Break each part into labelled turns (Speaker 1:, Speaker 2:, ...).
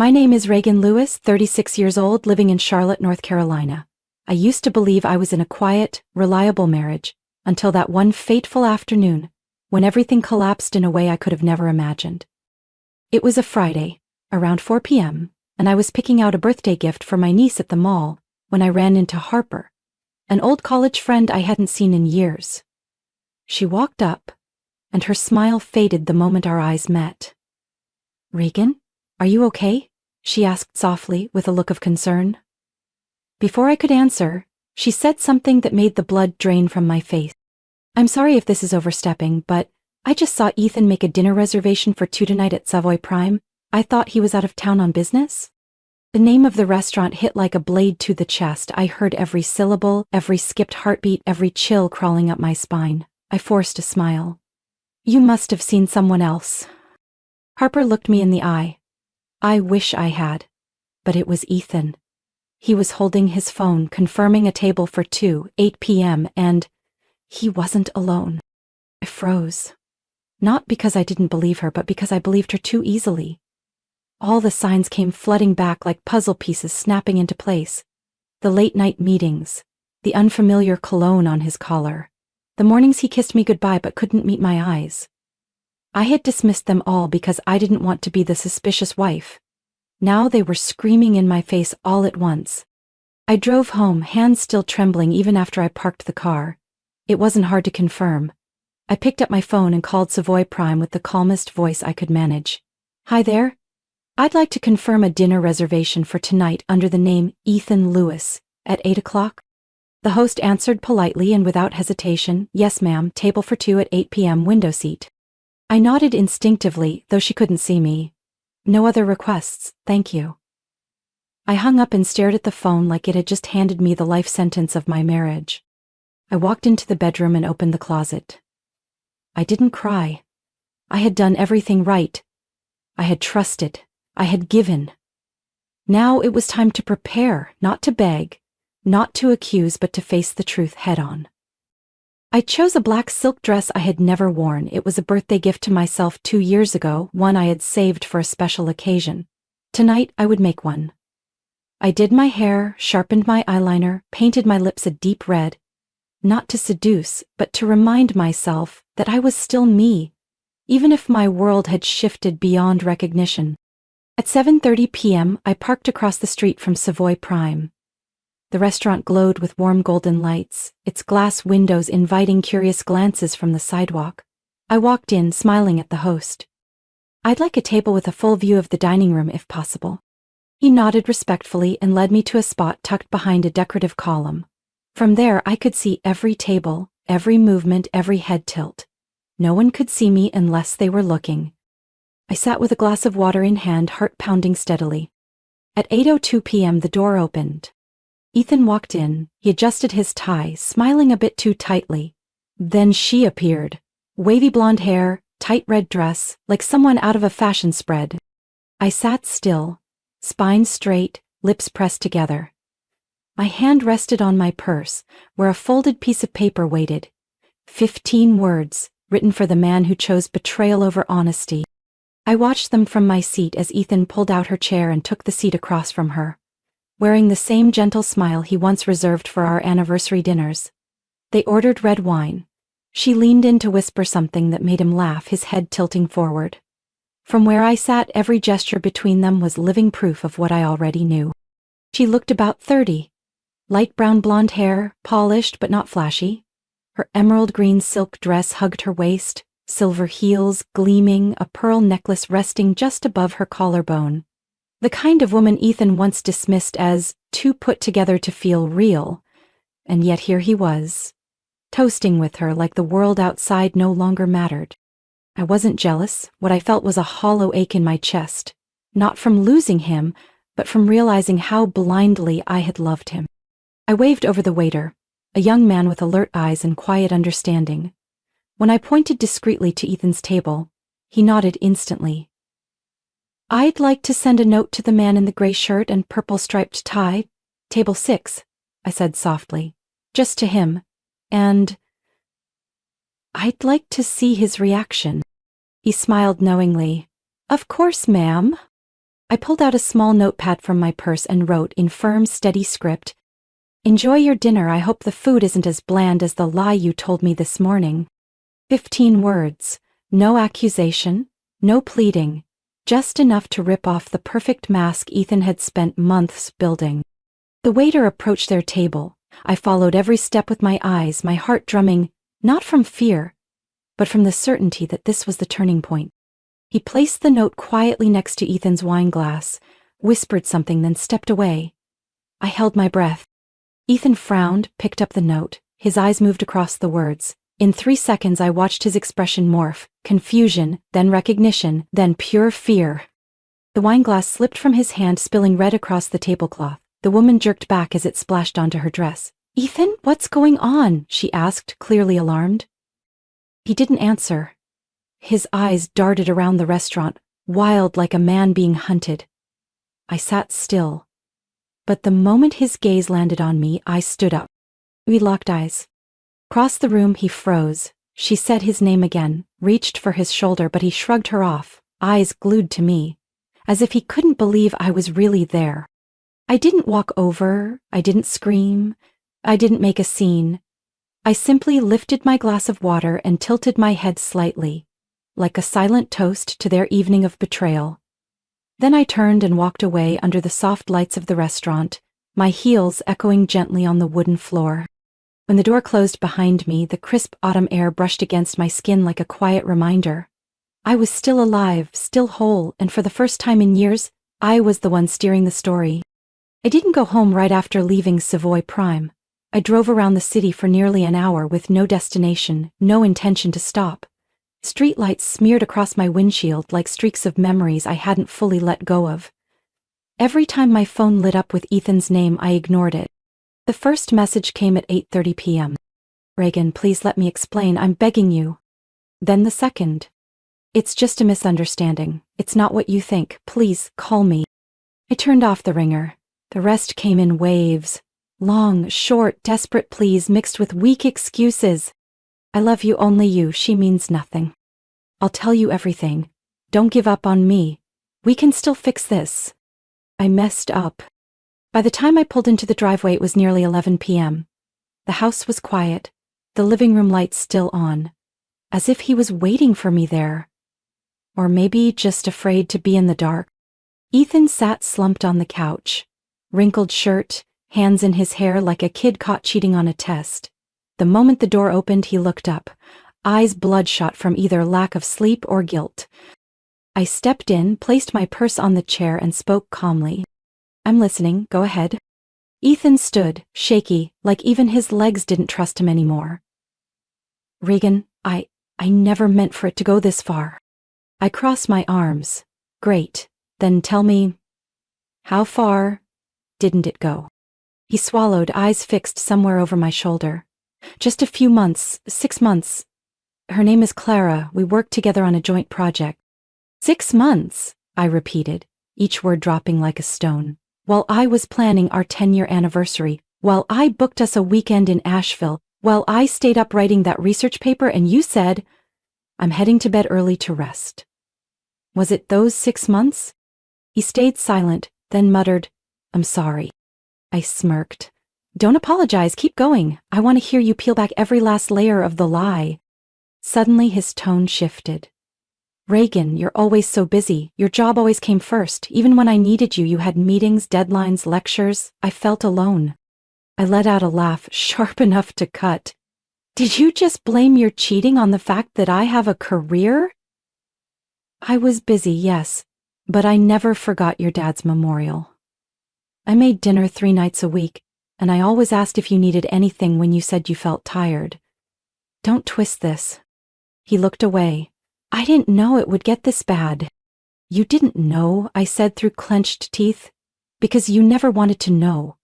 Speaker 1: My name is Reagan Lewis, 36 years old, living in Charlotte, North Carolina. I used to believe I was in a quiet, reliable marriage, until that one fateful afternoon, when everything collapsed in a way I could have never imagined. It was a Friday, around 4 p.m., and I was picking out a birthday gift for my niece at the mall when I ran into Harper, an old college friend I hadn't seen in years. She walked up, and her smile faded the moment our eyes met. "Reagan, are you okay?" she asked softly with a look of concern. Before I could answer, she said something that made the blood drain from my face. "I'm sorry if this is overstepping, but I just saw Ethan make a dinner reservation for 2 tonight at Savoy Prime. I thought he was out of town on business." The name of the restaurant hit like a blade to the chest. I heard every syllable, every skipped heartbeat, every chill crawling up my spine. I forced a smile. "You must have seen someone else." Harper looked me in the eye. I wish I had. But it was Ethan. He was holding his phone, confirming a table for 2, 8 p.m., and he wasn't alone. I froze. Not because I didn't believe her, but because I believed her too easily. All the signs came flooding back like puzzle pieces snapping into place. The late-night meetings, the unfamiliar cologne on his collar, the mornings he kissed me goodbye but couldn't meet my eyes. I had dismissed them all because I didn't want to be the suspicious wife. Now they were screaming in my face all at once. I drove home, hands still trembling even after I parked the car. It wasn't hard to confirm. I picked up my phone and called Savoy Prime with the calmest voice I could manage. "Hi there. I'd like to confirm a dinner reservation for tonight under the name Ethan Lewis at 8 o'clock. The host answered politely and without hesitation, "Yes, ma'am, table for 2 at 8 p.m., window seat." I nodded instinctively, though she couldn't see me. "No other requests, thank you." I hung up and stared at the phone like it had just handed me the life sentence of my marriage. I walked into the bedroom and opened the closet. I didn't cry. I had done everything right. I had trusted. I had given. Now it was time to prepare, not to beg, not to accuse, but to face the truth head-on. I chose a black silk dress I had never worn. It was a birthday gift to myself 2 years ago, one I had saved for a special occasion. Tonight I would make one. I did my hair, sharpened my eyeliner, painted my lips a deep red, not to seduce, but to remind myself that I was still me, even if my world had shifted beyond recognition. At 7:30 p.m., I parked across the street from Savoy Prime. The restaurant glowed with warm golden lights, its glass windows inviting curious glances from the sidewalk. I walked in, smiling at the host. "I'd like a table with a full view of the dining room, if possible." He nodded respectfully and led me to a spot tucked behind a decorative column. From there, I could see every table, every movement, every head tilt. No one could see me unless they were looking. I sat with a glass of water in hand, heart pounding steadily. At 8:02 p.m., the door opened. Ethan walked in. He adjusted his tie, smiling a bit too tightly. Then she appeared. Wavy blonde hair, tight red dress, like someone out of a fashion spread. I sat still, spine straight, lips pressed together. My hand rested on my purse, where a folded piece of paper waited. 15 words, written for the man who chose betrayal over honesty. I watched them from my seat as Ethan pulled out her chair and took the seat across from her, wearing the same gentle smile he once reserved for our anniversary dinners. They ordered red wine. She leaned in to whisper something that made him laugh, his head tilting forward. From where I sat, every gesture between them was living proof of what I already knew. She looked about 30. Light brown blonde hair, polished but not flashy. Her emerald green silk dress hugged her waist, silver heels gleaming, a pearl necklace resting just above her collarbone. The kind of woman Ethan once dismissed as too put together to feel real, and yet here he was, toasting with her like the world outside no longer mattered. I wasn't jealous. What I felt was a hollow ache in my chest, not from losing him, but from realizing how blindly I had loved him. I waved over the waiter, a young man with alert eyes and quiet understanding. When I pointed discreetly to Ethan's table, he nodded instantly. "I'd like to send a note to the man in the gray shirt and purple striped tie, table 6, I said softly, "just to him, and I'd like to see his reaction." He smiled knowingly. "Of course, ma'am." I pulled out a small notepad from my purse and wrote in firm, steady script, "Enjoy your dinner. I hope the food isn't as bland as the lie you told me this morning." 15 words. No accusation, no pleading, just enough to rip off the perfect mask Ethan had spent months building. The waiter approached their table. I followed every step with my eyes, my heart drumming, not from fear, but from the certainty that this was the turning point. He placed the note quietly next to Ethan's wine glass, whispered something, then stepped away. I held my breath. Ethan frowned, picked up the note. His eyes moved across the words. In 3 seconds I watched his expression morph, confusion, then recognition, then pure fear. The wine glass slipped from his hand, spilling red across the tablecloth. The woman jerked back as it splashed onto her dress. "Ethan, what's going on?" she asked, clearly alarmed. He didn't answer. His eyes darted around the restaurant, wild like a man being hunted. I sat still. But the moment his gaze landed on me, I stood up. We locked eyes. Across the room, he froze. She said his name again, reached for his shoulder, but he shrugged her off, eyes glued to me, as if he couldn't believe I was really there. I didn't walk over, I didn't scream, I didn't make a scene. I simply lifted my glass of water and tilted my head slightly, like a silent toast to their evening of betrayal. Then I turned and walked away under the soft lights of the restaurant, my heels echoing gently on the wooden floor. When the door closed behind me, the crisp autumn air brushed against my skin like a quiet reminder. I was still alive, still whole, and for the first time in years, I was the one steering the story. I didn't go home right after leaving Savoy Prime. I drove around the city for nearly an hour with no destination, no intention to stop. Streetlights smeared across my windshield like streaks of memories I hadn't fully let go of. Every time my phone lit up with Ethan's name, I ignored it. The first message came at 8:30 p.m. "Reagan, please let me explain, I'm begging you." Then the second. "It's just a misunderstanding. It's not what you think. Please, call me." I turned off the ringer. The rest came in waves. Long, short, desperate pleas mixed with weak excuses. "I love you, only you. She means nothing. I'll tell you everything. Don't give up on me. We can still fix this." I messed up. By the time I pulled into the driveway, it was nearly 11 p.m. The house was quiet, the living room lights still on, as if he was waiting for me there. Or maybe just afraid to be in the dark. Ethan sat slumped on the couch, wrinkled shirt, hands in his hair like a kid caught cheating on a test. The moment the door opened, he looked up, eyes bloodshot from either lack of sleep or guilt. I stepped in, placed my purse on the chair, and spoke calmly. "I'm listening, go ahead." Ethan stood, shaky, like even his legs didn't trust him anymore. "Reagan, I never meant for it to go this far." I crossed my arms. "Great, then tell me, how far didn't it go?" He swallowed, eyes fixed somewhere over my shoulder. "Just a few months, 6 months. Her name is Clara. We worked together on a joint project." 6 months, I repeated, each word dropping like a stone. "While I was planning our 10-year anniversary, while I booked us a weekend in Asheville, while I stayed up writing that research paper, and you said, 'I'm heading to bed early to rest.' Was it those 6 months?" He stayed silent, then muttered, "I'm sorry." I smirked. "Don't apologize, keep going. I want to hear you peel back every last layer of the lie." Suddenly his tone shifted. "Reagan, you're always so busy. Your job always came first. Even when I needed you, you had meetings, deadlines, lectures. I felt alone." I let out a laugh, sharp enough to cut. "Did you just blame your cheating on the fact that I have a career?" "I was busy, yes, but I never forgot your dad's memorial. I made dinner 3 nights a week, and I always asked if you needed anything when you said you felt tired. Don't twist this." He looked away. "I didn't know it would get this bad." "You didn't know," I said through clenched teeth, "because you never wanted to know.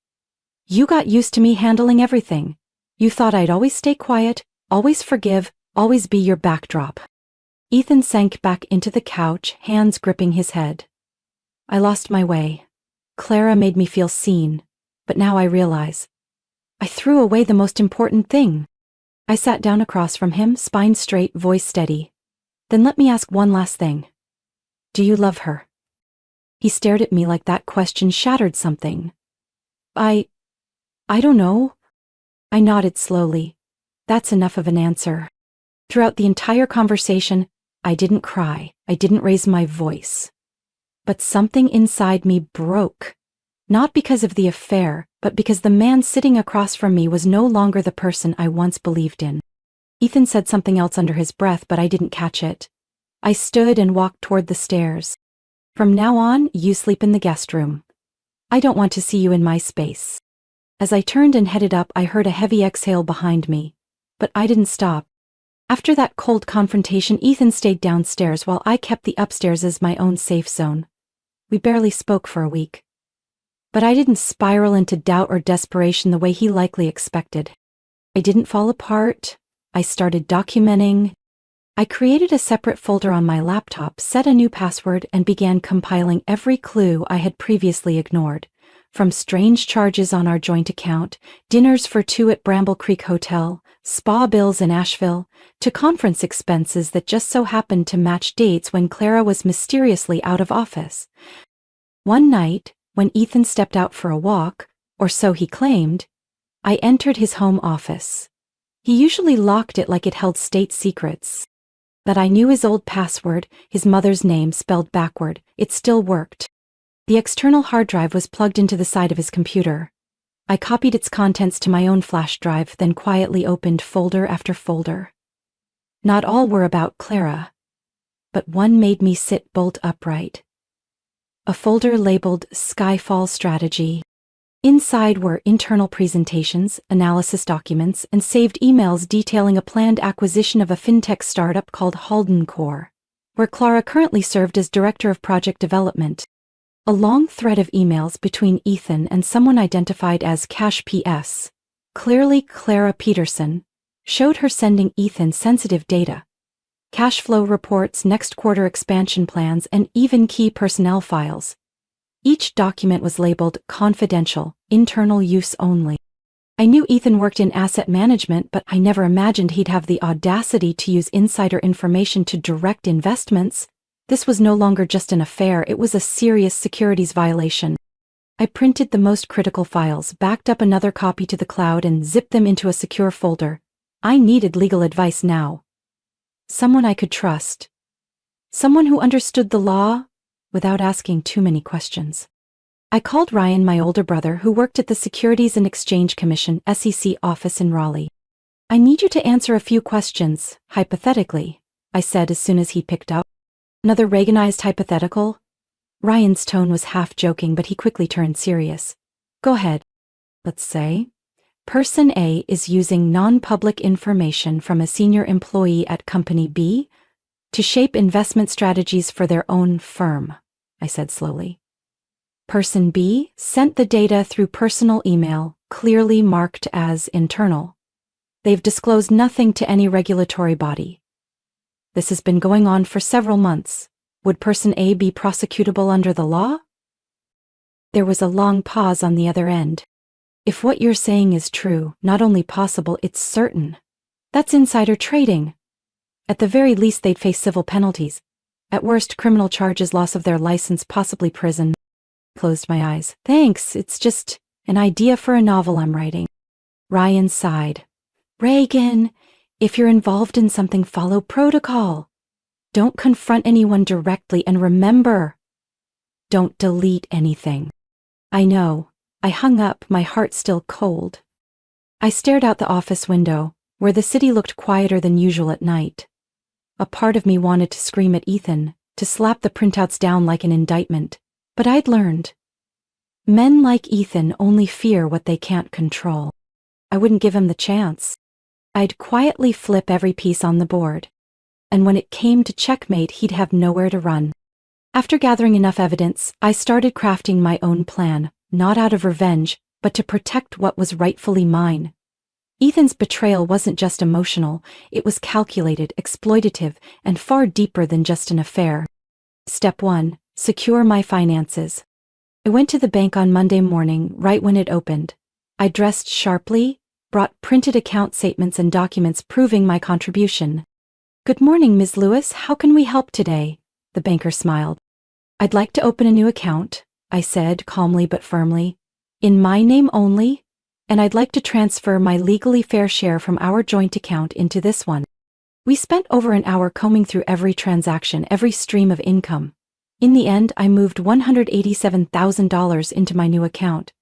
Speaker 1: You got used to me handling everything. You thought I'd always stay quiet, always forgive, always be your backdrop." Ethan sank back into the couch, hands gripping his head. I lost my way. Clara made me feel seen, but now I realize I threw away the most important thing. I sat down across from him, spine straight, voice steady. "Then let me ask one last thing. Do you love her?" He stared at me like that question shattered something. I don't know. I nodded slowly. That's enough of an answer. Throughout the entire conversation, I didn't cry, I didn't raise my voice. But something inside me broke. Not because of the affair, but because the man sitting across from me was no longer the person I once believed in. Ethan said something else under his breath, but I didn't catch it. I stood and walked toward the stairs. From now on, you sleep in the guest room. I don't want to see you in my space. As I turned and headed up, I heard a heavy exhale behind me. But I didn't stop. After that cold confrontation, Ethan stayed downstairs while I kept the upstairs as my own safe zone. We barely spoke for a week. But I didn't spiral into doubt or desperation the way he likely expected. I didn't fall apart. I started documenting. I created a separate folder on my laptop, set a new password, and began compiling every clue I had previously ignored. From strange charges on our joint account, dinners for two at Bramble Creek Hotel, spa bills in Asheville, to conference expenses that just so happened to match dates when Clara was mysteriously out of office. One night, when Ethan stepped out for a walk, or so he claimed, I entered his home office. He usually locked it like it held state secrets. But I knew his old password, his mother's name spelled backward. It still worked. The external hard drive was plugged into the side of his computer. I copied its contents to my own flash drive, then quietly opened folder after folder. Not all were about Clara, but one made me sit bolt upright. A folder labeled Skyfall Strategy. Inside were internal presentations, analysis documents, and saved emails detailing a planned acquisition of a fintech startup called Halden Core, where Clara currently served as Director of Project Development. A long thread of emails between Ethan and someone identified as Cash PS, clearly Clara Peterson, showed her sending Ethan sensitive data. Cash flow reports, next quarter expansion plans, and even key personnel files. Each document was labeled confidential, internal use only. I knew Ethan worked in asset management, but I never imagined he'd have the audacity to use insider information to direct investments. This was no longer just an affair, it was a serious securities violation. I printed the most critical files, backed up another copy to the cloud, and zipped them into a secure folder. I needed legal advice now. Someone I could trust. Someone who understood the law without asking too many questions. I called Ryan, my older brother, who worked at the Securities and Exchange Commission (SEC) office in Raleigh. I need you to answer a few questions, hypothetically, I said as soon as he picked up. Another Reaganized hypothetical? Ryan's tone was half joking, but he quickly turned serious. Go ahead. Let's say, Person A is using non-public information from a senior employee at Company B to shape investment strategies for their own firm, I said slowly. Person B sent the data through personal email, clearly marked as internal. They've disclosed nothing to any regulatory body. This has been going on for several months. Would Person A be prosecutable under the law? There was a long pause on the other end. If what you're saying is true, not only possible, it's certain. That's insider trading. At the very least, they'd face civil penalties. At worst, criminal charges, loss of their license, possibly prison. Closed my eyes. Thanks, it's just an idea for a novel I'm writing. Ryan sighed. Reagan, if you're involved in something, follow protocol. Don't confront anyone directly, and remember, don't delete anything. I know. I hung up, my heart still cold. I stared out the office window, where the city looked quieter than usual at night. A part of me wanted to scream at Ethan, to slap the printouts down like an indictment, but I'd learned. Men like Ethan only fear what they can't control. I wouldn't give him the chance. I'd quietly flip every piece on the board, and when it came to checkmate, he'd have nowhere to run. After gathering enough evidence, I started crafting my own plan, not out of revenge, but to protect what was rightfully mine. Ethan's betrayal wasn't just emotional, it was calculated, exploitative, and far deeper than just an affair. Step 1. Secure my finances. I went to the bank on Monday morning, right when it opened. I dressed sharply, brought printed account statements and documents proving my contribution. Good morning, Ms. Lewis. How can we help today? The banker smiled. I'd like to open a new account, I said calmly but firmly. In my name only, and I'd like to transfer my legally fair share from our joint account into this one. We spent over an hour combing through every transaction, every stream of income. In the end, I moved $187,000 into my new account.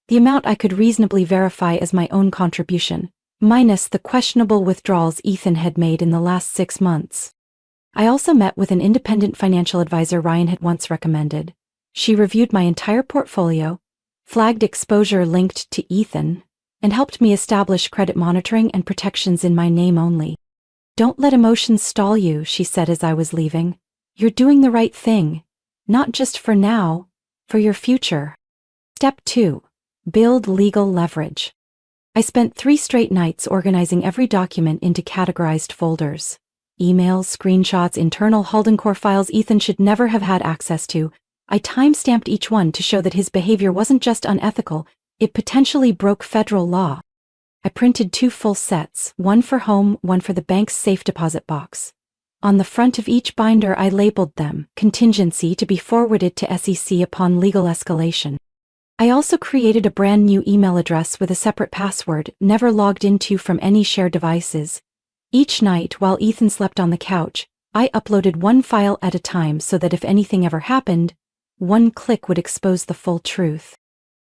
Speaker 1: The amount I could reasonably verify as my own contribution, minus the questionable withdrawals Ethan had made in the last 6 months. I also met with an independent financial advisor Ryan had once recommended. She reviewed my entire portfolio, flagged exposure linked to Ethan, and helped me establish credit monitoring and protections in my name only. Don't let emotions stall you, she said as I was leaving. You're doing the right thing, not just for now, for your future. Step 2. Build legal leverage. I spent 3 straight nights organizing every document into categorized folders. Emails, screenshots, internal Haldencore files Ethan should never have had access to. I time-stamped each one to show that his behavior wasn't just unethical, it potentially broke federal law. I printed 2 full sets, one for home, one for the bank's safe deposit box. On the front of each binder I labeled them, contingency to be forwarded to SEC upon legal escalation. I also created a brand new email address with a separate password, never logged into from any shared devices. Each night while Ethan slept on the couch, I uploaded 1 file at a time so that if anything ever happened, 1 click would expose the full truth.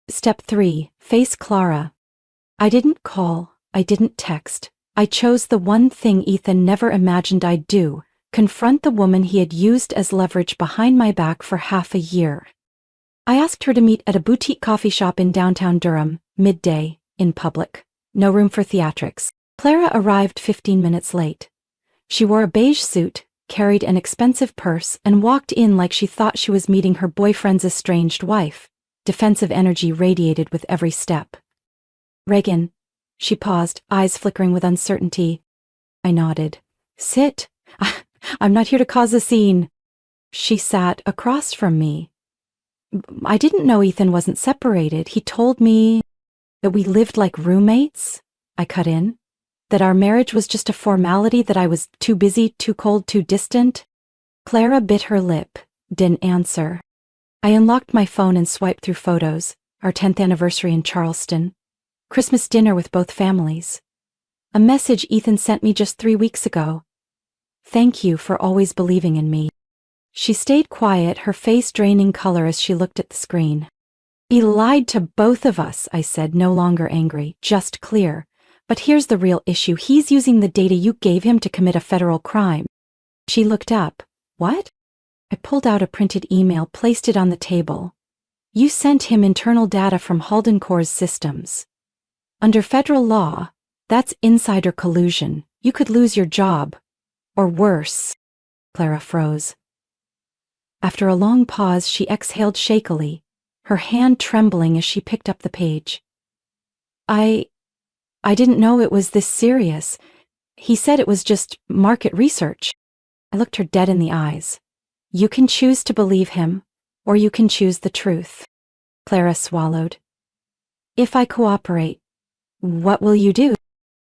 Speaker 1: Step 3. Face Clara. I didn't call, I didn't text. I chose the one thing Ethan never imagined I'd do, confront the woman he had used as leverage behind my back for half a year. I asked her to meet at a boutique coffee shop in downtown Durham, midday, in public. No room for theatrics. Clara arrived 15 minutes late. She wore a beige suit, carried an expensive purse, and walked in like she thought she was meeting her boyfriend's estranged wife. Defensive energy radiated with every step. Reagan. She paused, eyes flickering with uncertainty. I nodded. Sit. I'm not here to cause a scene. She sat across from me. I didn't know Ethan wasn't separated. He told me that we lived like roommates. I cut in. That our marriage was just a formality, that I was too busy, too cold, too distant. Clara bit her lip, didn't answer. I unlocked my phone and swiped through photos. Our 10th anniversary in Charleston. Christmas dinner with both families. A message Ethan sent me just 3 weeks ago. Thank you for always believing in me. She stayed quiet, her face draining color as she looked at the screen. He lied to both of us, I said, no longer angry, just clear. But here's the real issue. He's using the data you gave him to commit a federal crime. She looked up. What? I pulled out a printed email, placed it on the table. You sent him internal data from Haldencore's systems. Under federal law, that's insider collusion. You could lose your job. Or worse. Clara froze. After a long pause, she exhaled shakily, her hand trembling as she picked up the page. I didn't know it was this serious. He said it was just market research. I looked her dead in the eyes. You can choose to believe him, or you can choose the truth. Clara swallowed. If I cooperate, what will you do?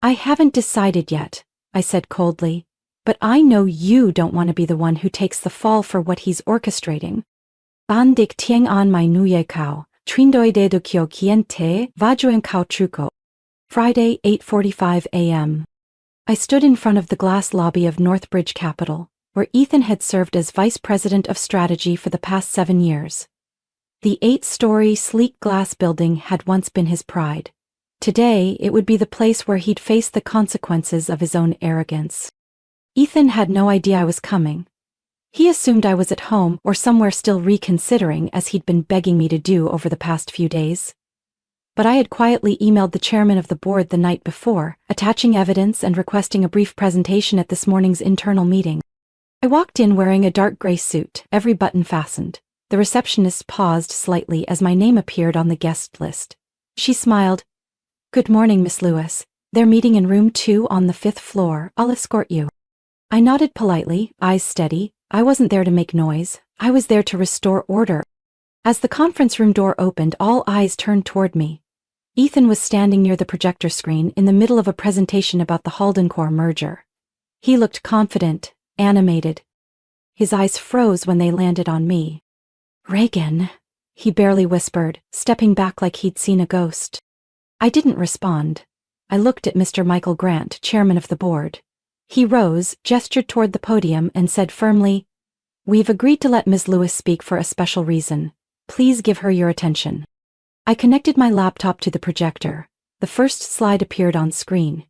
Speaker 1: I haven't decided yet, I said coldly. But I know you don't want to be the one who takes the fall for what he's orchestrating. Bandik tieng an mai nuye kao, trindoi de do kyo kien te, vajoen kao truko. Friday, 8:45 a.m. I stood in front of the glass lobby of Northbridge Capital, where Ethan had served as vice president of strategy for the past 7 years. The 8-story, sleek glass building had once been his pride. Today, it would be the place where he'd face the consequences of his own arrogance. Ethan had no idea I was coming. He assumed I was at home or somewhere still reconsidering, as he'd been begging me to do over the past few days. But I had quietly emailed the chairman of the board the night before, attaching evidence and requesting a brief presentation at this morning's internal meeting. I walked in wearing a dark gray suit, every button fastened. The receptionist paused slightly as my name appeared on the guest list. She smiled. Good morning, Miss Lewis. They're meeting in room 2 on the 5th floor. I'll escort you. I nodded politely, eyes steady. I wasn't there to make noise. I was there to restore order. As the conference room door opened, all eyes turned toward me. Ethan was standing near the projector screen in the middle of a presentation about the Haldencore merger. He looked confident, animated. His eyes froze when they landed on me. Reagan, he barely whispered, stepping back like he'd seen a ghost. I didn't respond. I looked at Mr. Michael Grant, chairman of the board. He rose, gestured toward the podium, and said firmly, "We've agreed to let Ms. Lewis speak for a special reason. Please give her your attention." I connected my laptop to the projector. The first slide appeared on screen.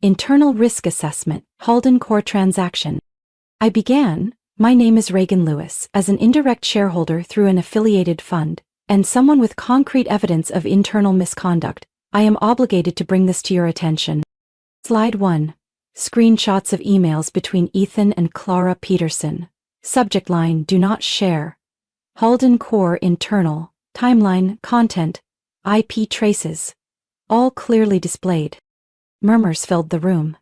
Speaker 1: Internal Risk Assessment, Halden Core Transaction. I began, "My name is Reagan Lewis, as an indirect shareholder through an affiliated fund, and someone with concrete evidence of internal misconduct. I am obligated to bring this to your attention." Slide 1. Screenshots of emails between Ethan and Clara Peterson. Subject line, "Do not share." Halden Core Internal. Timeline, content, IP traces. All clearly displayed. Murmurs filled the room.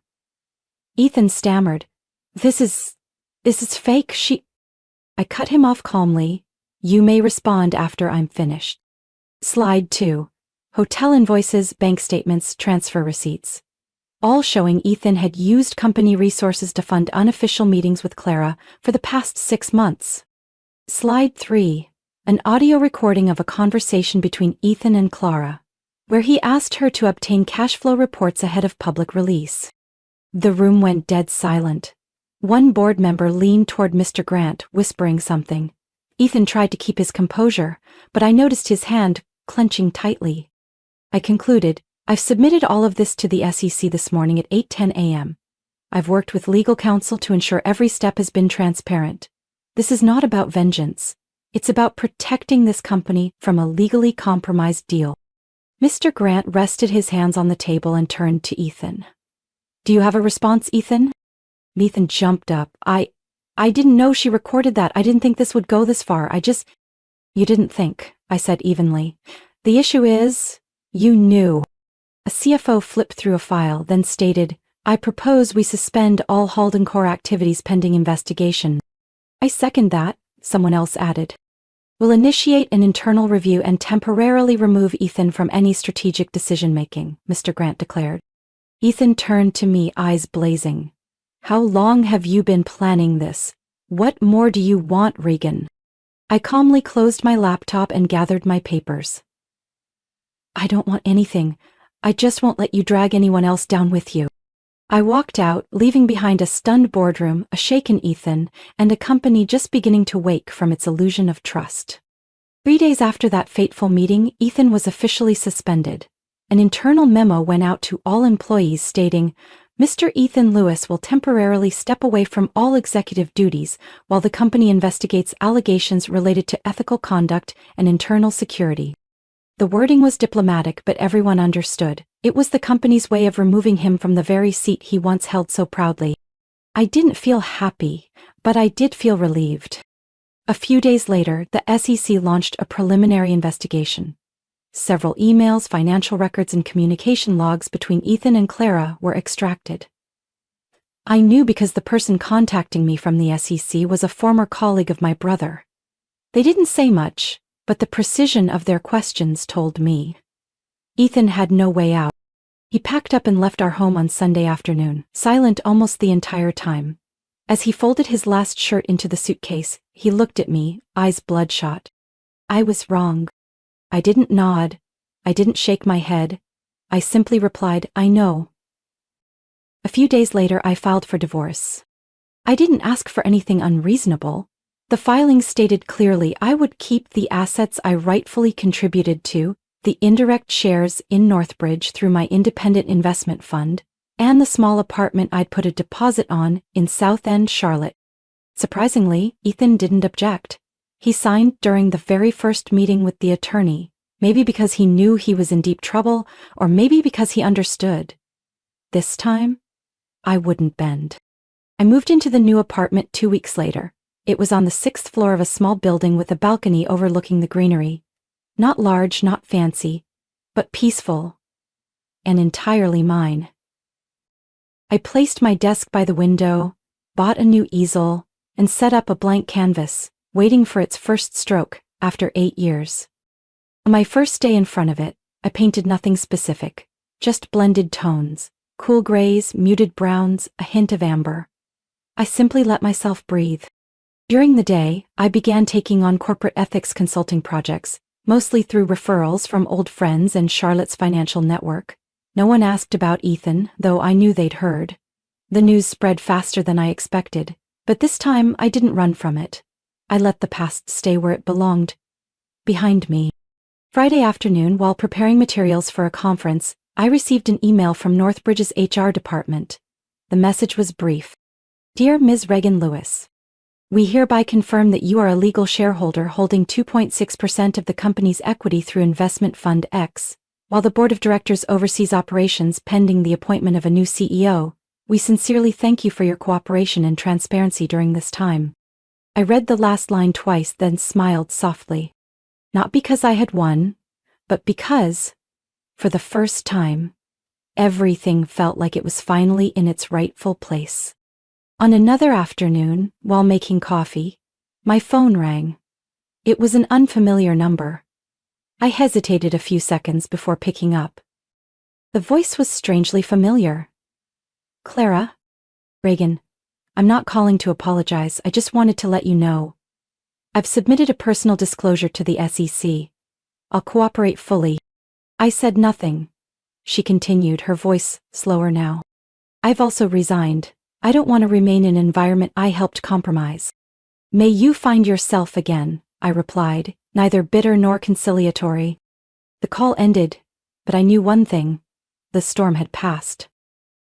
Speaker 1: Ethan stammered, This is fake, I cut him off calmly. "You may respond after I'm finished." Slide 2. Hotel invoices, bank statements, transfer receipts. All showing Ethan had used company resources to fund unofficial meetings with Clara for the past 6 months. Slide 3. An audio recording of a conversation between Ethan and Clara, where he asked her to obtain cash flow reports ahead of public release. The room went dead silent. One board member leaned toward Mr. Grant, whispering something. Ethan tried to keep his composure, but I noticed his hand clenching tightly. I concluded, "I've submitted all of this to the SEC this morning at 8:10 a.m. I've worked with legal counsel to ensure every step has been transparent. This is not about vengeance. It's about protecting this company from a legally compromised deal." Mr. Grant rested his hands on the table and turned to Ethan. "Do you have a response, Ethan?" Ethan jumped up. I didn't know she recorded that. I didn't think this would go this far. You didn't think," I said evenly. "The issue is, you knew." A CFO flipped through a file, then stated, "I propose we suspend all Halden Core activities pending investigation." "I second that," someone else added. "We'll initiate an internal review and temporarily remove Ethan from any strategic decision-making," Mr. Grant declared. Ethan turned to me, eyes blazing. "How long have you been planning this? What more do you want, Reagan?" I calmly closed my laptop and gathered my papers. "I don't want anything. I just won't let you drag anyone else down with you." I walked out, leaving behind a stunned boardroom, a shaken Ethan, and a company just beginning to wake from its illusion of trust. 3 days after that fateful meeting, Ethan was officially suspended. An internal memo went out to all employees stating, "Mr. Ethan Lewis will temporarily step away from all executive duties while the company investigates allegations related to ethical conduct and internal security." The wording was diplomatic, but everyone understood. It was the company's way of removing him from the very seat he once held so proudly. I didn't feel happy, but I did feel relieved. A few days later, the SEC launched a preliminary investigation. Several emails, financial records, and communication logs between Ethan and Clara were extracted. I knew because the person contacting me from the SEC was a former colleague of my brother. They didn't say much, but the precision of their questions told me. Ethan had no way out. He packed up and left our home on Sunday afternoon, silent almost the entire time. As he folded his last shirt into the suitcase, he looked at me, eyes bloodshot. I was wrong. I didn't nod. I didn't shake my head. I simply replied, "I know." A few days later, I filed for divorce. I didn't ask for anything unreasonable. The filing stated clearly I would keep the assets I rightfully contributed to, the indirect shares in Northbridge through my independent investment fund, and the small apartment I'd put a deposit on in South End, Charlotte. Surprisingly, Ethan didn't object. He signed during the very first meeting with the attorney, maybe because he knew he was in deep trouble, or maybe because he understood. This time, I wouldn't bend. I moved into the new apartment 2 weeks later. It was on the 6th floor of a small building with a balcony overlooking the greenery. Not large, not fancy, but peaceful, and entirely mine. I placed my desk by the window, bought a new easel, and set up a blank canvas, waiting for its first stroke after 8 years. On my first day in front of it, I painted nothing specific, just blended tones, cool grays, muted browns, a hint of amber. I simply let myself breathe. During the day, I began taking on corporate ethics consulting projects, mostly through referrals from old friends and Charlotte's financial network. No one asked about Ethan, though I knew they'd heard. The news spread faster than I expected, but this time I didn't run from it. I let the past stay where it belonged. Behind me. Friday afternoon, while preparing materials for a conference, I received an email from Northbridge's HR department. The message was brief. Dear Ms. Reagan Lewis, we hereby confirm that you are a legal shareholder holding 2.6% of the company's equity through Investment Fund X. While the board of directors oversees operations pending the appointment of a new CEO, we sincerely thank you for your cooperation and transparency during this time. I read the last line twice, then smiled softly. Not because I had won, but because, for the first time, everything felt like it was finally in its rightful place. On another afternoon, while making coffee, my phone rang. It was an unfamiliar number. I hesitated a few seconds before picking up. The voice was strangely familiar. Clara? Reagan, I'm not calling to apologize, I just wanted to let you know. I've submitted a personal disclosure to the SEC. I'll cooperate fully. I said nothing. She continued, her voice slower now. I've also resigned. I don't want to remain in an environment I helped compromise. May you find yourself again, I replied, neither bitter nor conciliatory. The call ended, but I knew one thing. The storm had passed.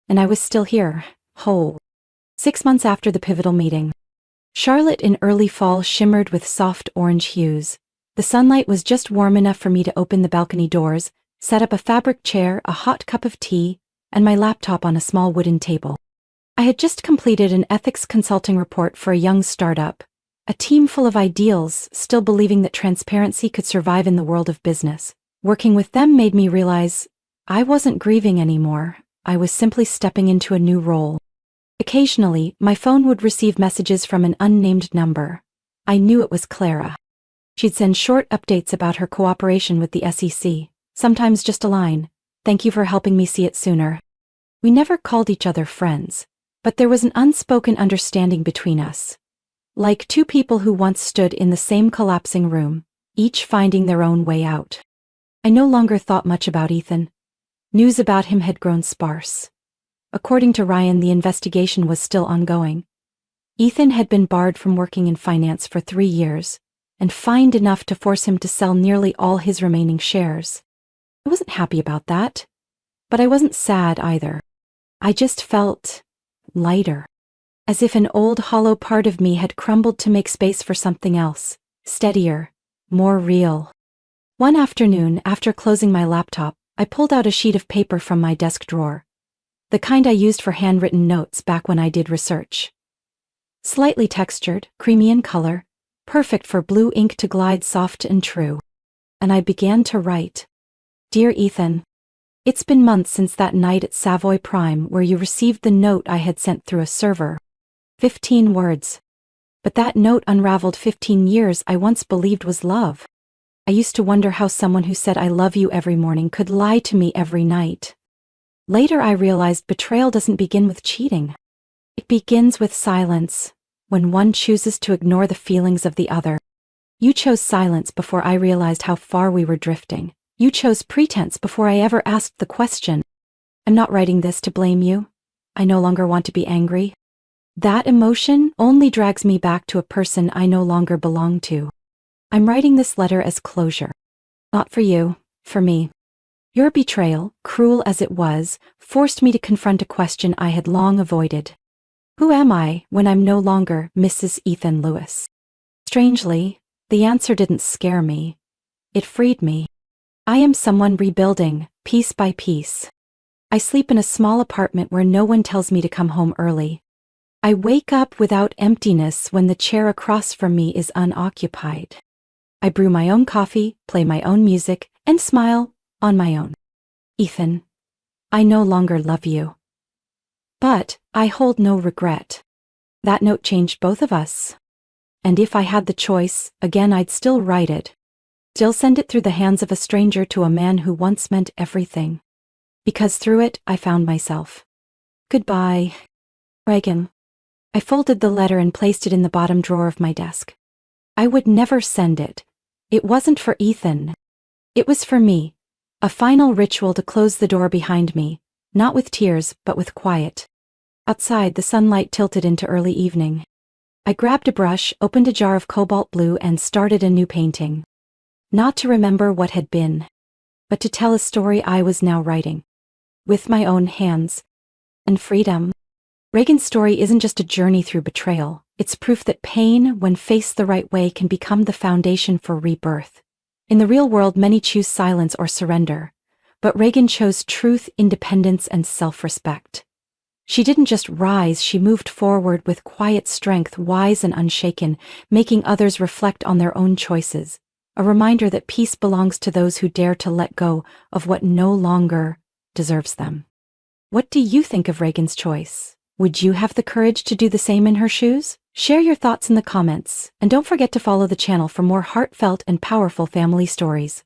Speaker 1: And I was still here, whole. 6 months after the pivotal meeting. Charlotte in early fall shimmered with soft orange hues. The sunlight was just warm enough for me to open the balcony doors, set up a fabric chair, a hot cup of tea, and my laptop on a small wooden table. I had just completed an ethics consulting report for a young startup, a team full of ideals, still believing that transparency could survive in the world of business. Working with them made me realize I wasn't grieving anymore, I was simply stepping into a new role. Occasionally, my phone would receive messages from an unnamed number. I knew it was Clara. She'd send short updates about her cooperation with the SEC, sometimes just a line, "Thank you for helping me see it sooner." We never called each other friends, but there was an unspoken understanding between us. Like two people who once stood in the same collapsing room, each finding their own way out. I no longer thought much about Ethan. News about him had grown sparse. According to Ryan, the investigation was still ongoing. Ethan had been barred from working in finance for 3 years, and fined enough to force him to sell nearly all his remaining shares. I wasn't happy about that, but I wasn't sad either. I just felt lighter, as if an old hollow part of me had crumbled to make space for something else, steadier, more real. One afternoon, after closing my laptop, I pulled out a sheet of paper from my desk drawer, the kind I used for handwritten notes back when I did research. Slightly textured, creamy in color, perfect for blue ink to glide soft and true. And I began to write. Dear Ethan, it's been months since that night at Savoy Prime where you received the note I had sent through a server. 15 words. But that note unraveled 15 years I once believed was love. I used to wonder how someone who said I love you every morning could lie to me every night. Later I realized betrayal doesn't begin with cheating. It begins with silence, when one chooses to ignore the feelings of the other. You chose silence before I realized how far we were drifting. You chose pretense before I ever asked the question. I'm not writing this to blame you. I no longer want to be angry. That emotion only drags me back to a person I no longer belong to. I'm writing this letter as closure. Not for you, for me. Your betrayal, cruel as it was, forced me to confront a question I had long avoided. Who am I when I'm no longer Mrs. Ethan Lewis? Strangely, the answer didn't scare me. It freed me. I am someone rebuilding, piece by piece. I sleep in a small apartment where no one tells me to come home early. I wake up without emptiness when the chair across from me is unoccupied. I brew my own coffee, play my own music, and smile on my own. Ethan, I no longer love you. But I hold no regret. That note changed both of us. And if I had the choice, again I'd still write it. Still send it through the hands of a stranger to a man who once meant everything. Because through it, I found myself. Goodbye, Reagan. I folded the letter and placed it in the bottom drawer of my desk. I would never send it. It wasn't for Ethan. It was for me. A final ritual to close the door behind me, not with tears, but with quiet. Outside, the sunlight tilted into early evening. I grabbed a brush, opened a jar of cobalt blue, and started a new painting. Not to remember what had been, but to tell a story I was now writing. With my own hands. And freedom. Reagan's story isn't just a journey through betrayal, it's proof that pain, when faced the right way, can become the foundation for rebirth. In the real world, many choose silence or surrender, but Reagan chose truth, independence, and self-respect. She didn't just rise, she moved forward with quiet strength, wise and unshaken, making others reflect on their own choices, a reminder that peace belongs to those who dare to let go of what no longer deserves them. What do you think of Reagan's choice? Would you have the courage to do the same in her shoes? Share your thoughts in the comments, and don't forget to follow the channel for more heartfelt and powerful family stories.